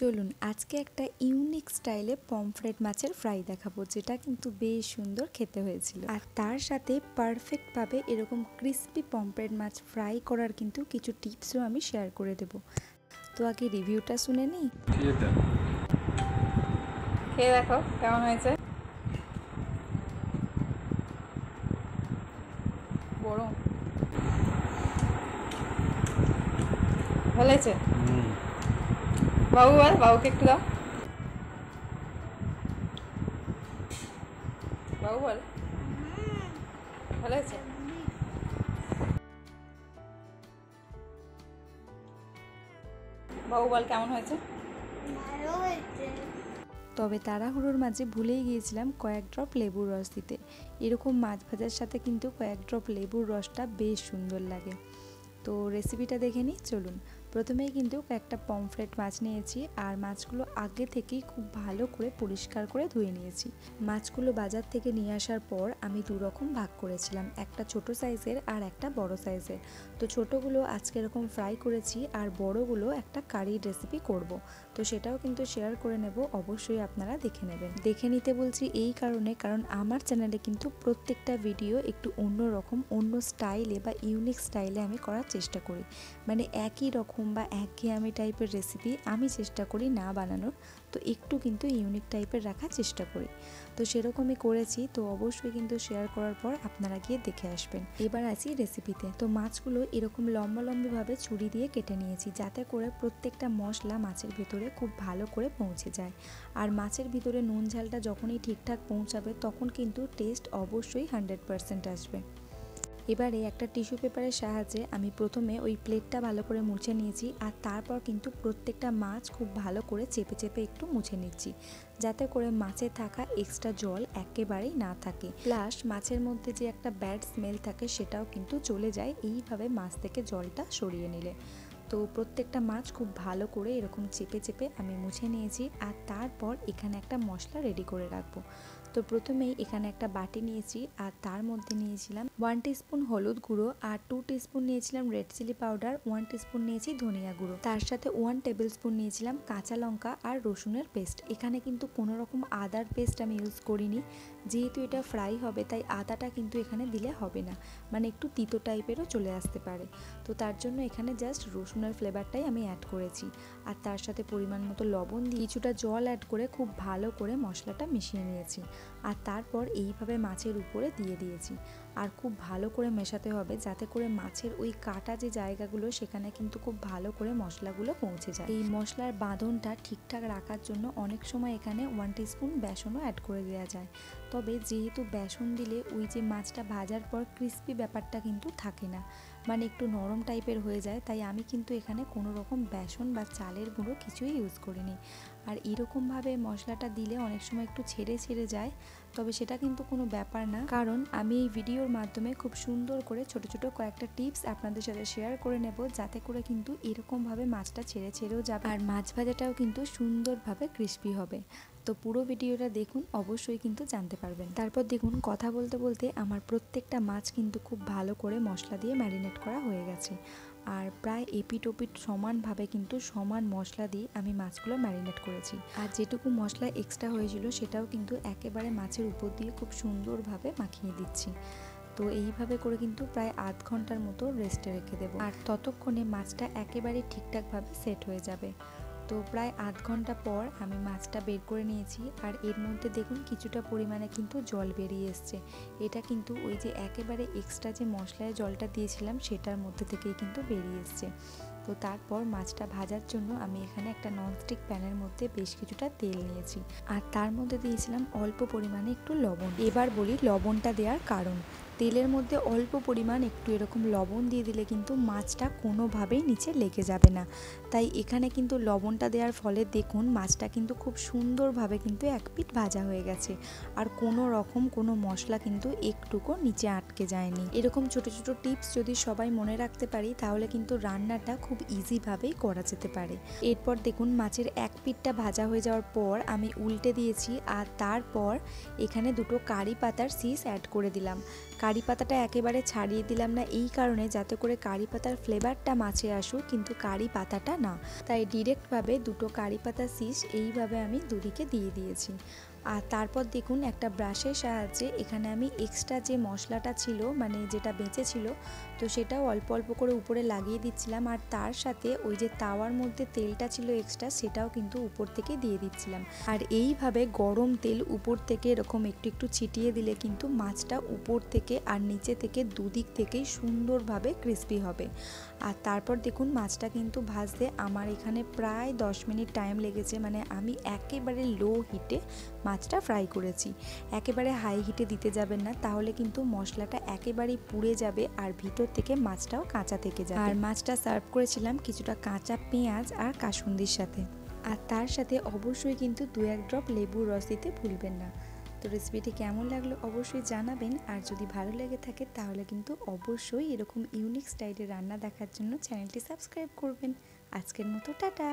চলুন আজকে একটা ইউনিক স্টাইলে পমফ্রেট মাছের ফ্রাই দেখাবো, যেটা কিন্তু বেশ সুন্দর খেতে হয়েছিল। আর তার সাথে পারফেক্টভাবে এরকম ক্রিস্পি পমফ্রেট মাছ ফ্রাই করার কিন্তু কিছু টিপসও আমি শেয়ার করে দেব। তো আগে রিভিউটা শুনে নিই। খেয়ে দেখো কেমন হয়েছে। গরম ভালো হয়েছে। বাবু বল, বাবুকে একটু দাও। বাবু বল ভালো হয়েছে। বাবু বল কেমন হয়েছে। তবে তাড়াহুড়োর মাঝে ভুলেই গিয়েছিলাম কয়েক ড্রপ লেবুর রস দিতে। এরকম মাছ ভাজার সাথে কিন্তু কয়েক ড্রপ লেবুর রসটা বেশ সুন্দর লাগে। তো রেসিপিটা দেখে নিই চলুন। প্রথমেই কিন্তু একটা পমফ্রেট মাছ নিয়েছি, আর মাছগুলো আগে থেকেই খুব ভালো করে পরিষ্কার করে ধুয়ে নিয়েছি। মাছগুলো বাজার থেকে নিয়ে আসার পর আমি দু রকম ভাগ করেছিলাম, একটা ছোট সাইজের আর একটা বড় সাইজের। তো ছোটোগুলো আজকে এরকম ফ্রাই করেছি, আর বড়গুলো একটা কারির রেসিপি করব। তো সেটাও কিন্তু শেয়ার করে নেব, অবশ্যই আপনারা দেখে নেবেন। দেখে নিতে বলছি এই কারণে, কারণ আমার চ্যানেলে কিন্তু প্রত্যেকটা ভিডিও একটু অন্য রকম, অন্য স্টাইলে বা ইউনিক স্টাইলে আমি করার চেষ্টা করি। মানে একই রকম বা একঘেয়েমি টাইপের রেসিপি আমি চেষ্টা করি না বানানোর, তো একটু কিন্তু ইউনিক টাইপের রাখার চেষ্টা করি। তো সেরকমই করেছি, তো অবশ্যই কিন্তু শেয়ার করার পর আপনারা গিয়ে দেখে আসবেন। এবার আসি রেসিপিতে। তো মাছগুলো এরকম লম্বাভাবে ছুরি দিয়ে কেটে নিয়েছি, যাতে করে প্রত্যেকটা মশলা মাছের ভিতরে খুব ভালো করে পৌঁছে যায়। আর মাছের ভিতরে নুন ঝালটা যখনই ঠিকঠাক পৌঁছাবে তখন কিন্তু টেস্ট অবশ্যই 100% আসবে। এবারে একটা টিস্যু পেপারের সাহায্যে আমি প্রথমে ওই প্লেটটা ভালো করে মুছে নিয়েছি, আর তারপর কিন্তু প্রত্যেকটা মাছ খুব ভালো করে চেপে চেপে একটু মুছে নিচ্ছি, যাতে করে মাছে থাকা এক্সট্রা জল একেবারেই না থাকে। প্লাস মাছের মধ্যে যে একটা ব্যাড স্মেল থাকে সেটাও কিন্তু চলে যায় এইভাবে মাছ থেকে জলটা সরিয়ে নিলে। তো প্রত্যেকটা মাছ খুব ভালো করে এরকম চেপে চেপে আমি মুছে নিয়েছি, আর তারপর এখানে একটা মশলা রেডি করে রাখবো। তো প্রথমেই এখানে একটা বাটি নিয়েছি, আর তার মধ্যে নিয়েছিলাম 1 টিস্পুন হলুদ গুঁড়ো, আর 2 টিস্পুন নিয়েছিলাম রেড চিলি পাউডার, 1 টিস্পুন নিয়েছি ধনিয়া গুঁড়ো, তার সাথে 1 টেবিল স্পুন নিয়েছিলাম কাঁচা লঙ্কা আর রসুনের পেস্ট। এখানে কিন্তু কোনো রকম আদার পেস্ট আমি ইউজ করিনি, যেহেতু এটা ফ্রাই হবে তাই আদাটা কিন্তু এখানে দিলে হবে না, মানে একটু তিতো টাইপেরও চলে আসতে পারে। তো তার জন্য এখানে জাস্ট রসুনের ফ্লেভারটাই আমি অ্যাড করেছি, আর তার সাথে পরিমাণ মতো লবণ দিয়ে কিছুটা জল অ্যাড করে খুব ভালো করে মশলাটা মিশিয়ে নিয়েছি, আর তারপর এইভাবে মাছের উপরে দিয়ে দিয়েছি। আর খুব ভালো করে মেশাতে হবে, যাতে করে মাছের ওই কাটা যে জায়গাগুলো সেখানে কিন্তু খুব ভালো করে মশলাগুলো পৌঁছে যায়। এই মশলার বাঁধনটা ঠিকঠাক রাখার জন্য অনেক সময় এখানে 1 টিস্পুন বেসনও অ্যাড করে দেওয়া যায়। তবে যেহেতু বেসন দিলে ওই যে মাছটা ভাজার পর ক্রিস্পি ব্যাপারটা কিন্তু থাকে না, মানে একটু নরম টাইপের হয়ে যায়, তাই আমি কিন্তু এখানে কোনো রকম বেসন বা চালের গুঁড়ো কিছুই ইউজ করিনি। আর এরকমভাবে মশলাটা দিলে অনেক সময় একটু ছেড়ে ছেড়ে যায়, তবে সেটা কিন্তু কোনো ব্যাপার না, কারণ আমি এই ভিডিওর মাধ্যমে খুব সুন্দর করে ছোট ছোট কয়েকটা টিপস আপনাদের সাথে শেয়ার করে নেব, যাতে করে কিন্তু এরকমভাবে মাছটা ছেড়েও যাবে, আর মাছ ভাজাটাও কিন্তু সুন্দরভাবে ক্রিস্পি হবে। তো পুরো ভিডিওটা দেখুন, অবশ্যই কিন্তু জানতে পারবেন। তারপর দেখুন কথা বলতে বলতে আমার প্রত্যেকটা মাছ কিন্তু খুব ভালো করে মশলা দিয়ে ম্যারিনেট করা হয়ে গেছে, আর প্রায় এপিট ওপিট সমানভাবে কিন্তু সমান মশলা দিয়ে আমি মাছগুলো ম্যারিনেট করেছি। আর যেটুকু মশলা এক্সট্রা হয়েছিল সেটাও কিন্তু একেবারে মাছের উপর দিয়ে খুব সুন্দরভাবে মাখিয়ে দিচ্ছি। তো এইভাবে করে কিন্তু প্রায় আধ ঘন্টার মতো রেস্টে রেখে দেবো, আর ততক্ষণে মাছটা একেবারে ঠিকঠাকভাবে সেট হয়ে যাবে। তো প্রায় আধ ঘন্টা পর আমি মাছটা বের করে নিয়েছি, আর এর মধ্যে দেখুন কিছুটা পরিমাণে কিন্তু জল বেরিয়ে এসছে। এটা কিন্তু ওই যে একেবারে এক্সট্রা যে মশলায় জলটা দিয়েছিলাম সেটার মধ্যে থেকেই কিন্তু বেরিয়ে এসছে। তো তারপর মাছটা ভাজার জন্য আমি এখানে একটা ননস্টিক প্যানের মধ্যে বেশ কিছুটা তেল নিয়েছি, আর তার মধ্যে দিয়েছিলাম অল্প পরিমাণে একটু লবণ। এবার বলি লবণটা দেওয়ার কারণ। তেলের মধ্যে অল্প পরিমাণ একটু এরকম লবণ দিয়ে দিলে কিন্তু মাছটা কোনোভাবেই নিচে লেগে যাবে না, তাই এখানে কিন্তু লবণটা দেওয়ার ফলে দেখুন মাছটা কিন্তু খুব সুন্দরভাবে কিন্তু এক পিঠ ভাজা হয়ে গেছে, আর কোনো রকম কোনো মশলা কিন্তু একটুকু নিচে আটকে যায়নি। এরকম ছোট ছোট টিপস যদি সবাই মনে রাখতে পারি তাহলে কিন্তু রান্নাটা খুব ইজিভাবেই করা যেতে পারে। এরপর দেখুন মাছের এক পিঠটা ভাজা হয়ে যাওয়ার পর আমি উল্টে দিয়েছি, আর তারপর এখানে দুটো কারি পাতার সিস অ্যাড করে দিলাম। কারি পাতাটা একেবারে ছাড়িয়ে দিলাম না এই কারণে যাতে করে কারি পাতার ফ্লেভারটা মাছে আসুক, কিন্তু কারি পাতাটা না। তাই ডিরেক্টভাবে দুটো কারি পাতা শীষ এইভাবে আমি দুদিকে দিয়ে দিয়েছি। আর তারপর দেখুন একটা ব্রাশের সাহায্যে এখানে আমি এক্সট্রা যে মশলাটা ছিল মানে যেটা বেঁচে ছিল তো সেটাও অল্প অল্প করে উপরে লাগিয়ে দিচ্ছিলাম। আর তার সাথে ওই যে তাওয়ার মধ্যে তেলটা ছিল এক্সট্রা সেটাও কিন্তু উপর থেকে দিয়ে দিচ্ছিলাম। আর এইভাবে গরম তেল উপর থেকে এরকম একটু একটু ছিটিয়ে দিলে কিন্তু মাছটা উপর থেকে আর নিচে থেকে দুদিক থেকেই সুন্দরভাবে ক্রিস্পি হবে। আর তারপর দেখুন মাছটা কিন্তু ভাজতে আমার এখানে প্রায় 10 মিনিট টাইম লেগেছে। মানে আমি একেবারে লো হিটে মাছটা ফ্রাই করেছি, একেবারে হাই হিটে দিতে যাবেন না, তাহলে কিন্তু মশলাটা একেবারেই পুড়ে যাবে আর ভিতর থেকে মাছটাও কাঁচা থেকে যাবে। আর মাছটা সার্ভ করেছিলাম কিছুটা কাঁচা পেঁয়াজ আর কাসুন্দির সাথে। আর তার সাথে অবশ্যই কিন্তু 2-1 ড্রপ লেবুর রস দিতে ভুলবেন না। তো রেসিপিটি কেমন লাগলো অবশ্যই জানাবেন। আর যদি ভালো লেগে থাকে তাহলে কিন্তু অবশ্যই এরকম ইউনিক স্টাইলে রান্না দেখার জন্য চ্যানেলটি সাবস্ক্রাইব করবেন। আজকের মতো টাটা।